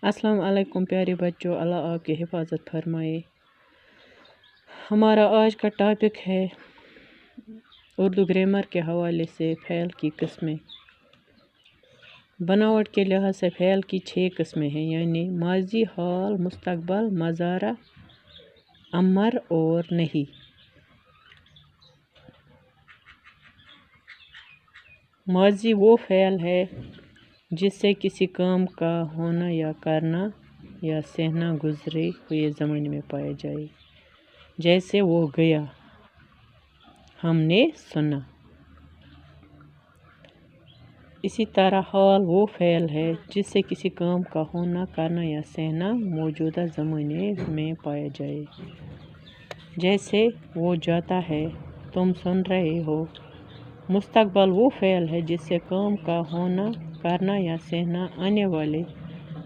अस्सलाम वालेकुम प्यारे बच्चों, अल्लाह आपकी हिफाजत फरमाए। हमारा आज का टॉपिक है उर्दू ग्रामर के हवाले से फ़ेल की किस्में। बनावट के लिहाज से फ़ेल की 6 किस्में हैं, यानी माजी, हाल, मुस्तकबल, मज़ारा, अमर और नहीं। माजी वो फ़ेल है जिससे किसी काम का होना या करना या सहना गुजरे हुए ज़माने में पाया जाए, जैसे वो गया, हमने सुना। इसी तरह हाल वो फ़ेल है जिससे किसी काम का होना, करना या सहना मौजूदा ज़माने में पाया जाए, जैसे वो जाता है, तुम सुन रहे हो। मुस्तकबल वो फ़ेल है जिससे काम का होना, करना या सहना आने वाले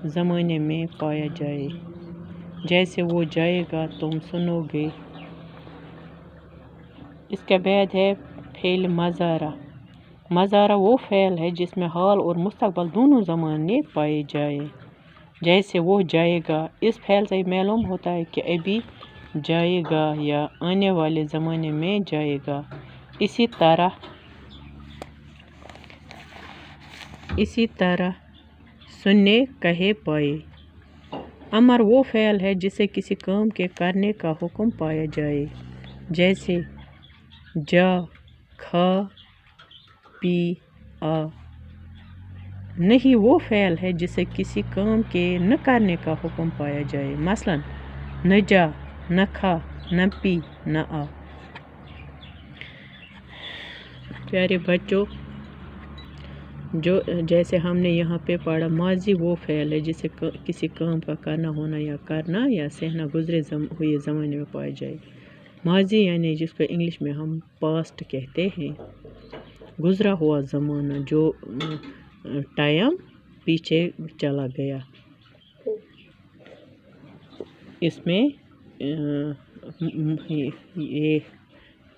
ज़माने में पाया जाए, जैसे वो जाएगा, तुम सुनोगे। इसके बाद है फ़ेल मज़ारा। मज़ारा वो फ़ेल है जिसमें हाल और मुस्तकबल दोनों ज़माने पाए जाए, जैसे वो जाएगा। इस फ़ेल से मालूम होता है कि अभी जाएगा या आने वाले ज़माने में जाएगा। इसी तरह सुनने, कहे, पाए। अमर वो फ़ेल है जिससे किसी काम के करने का हुक्म पाया जाए, जैसे जा, खा, पी, आ। नहीं वो फ़ेल है जिससे किसी काम के न करने का हुक्म पाया जाए, मसलन न जा, न खा, न पी, न आ। प्यारे बच्चों, जैसे हमने यहाँ पे पढ़ा, माजी वो फ़ेल है जिससे किसी काम का करना, होना या करना या सहना गुजरे हुए ज़माने में पाया जाए। माजी यानी जिसको इंग्लिश में हम पास्ट कहते हैं, गुजरा हुआ ज़माना, जो टाइम पीछे चला गया। इसमें ये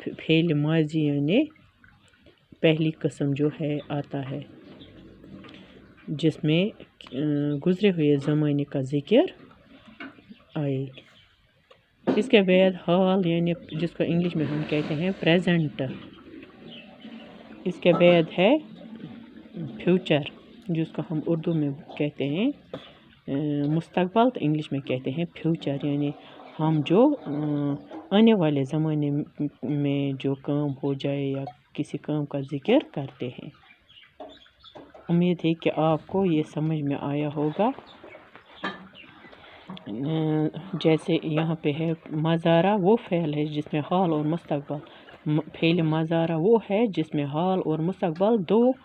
फ़ेल माजी यानी पहली किस्म जो है आता है, जिसमें गुजरे हुए ज़माने का ज़िक्र आए। इसके बाद हाल यानी जिसको इंग्लिश में हम कहते हैं प्रेजेंट। इसके बाद है फ्यूचर, जिसको हम उर्दू में कहते हैं मुस्तकबल, तो इंग्लिश में कहते हैं फ्यूचर, यानी हम जो आने वाले ज़माने में जो काम हो जाए या किसी काम का ज़िक्र करते हैं। उम्मीद है कि आपको ये समझ में आया होगा। जैसे यहाँ पे है मज़ारा वो फ़ेल है जिसमें हाल और मुस्तकबल। फ़ेल मज़ारा वो है जिसमें हाल और मुस्तकबल दो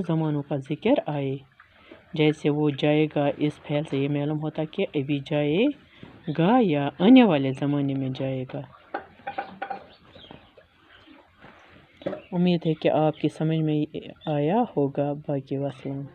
ज़मानों का ज़िक्र आए, जैसे वो जाएगा। इस फ़ेल से ये मालूम होता कि अभी जाएगा या आने वाले ज़माने में जाएगा। उम्मीद है कि आपकी समझ में आया होगा। बाकी वस्सलाम।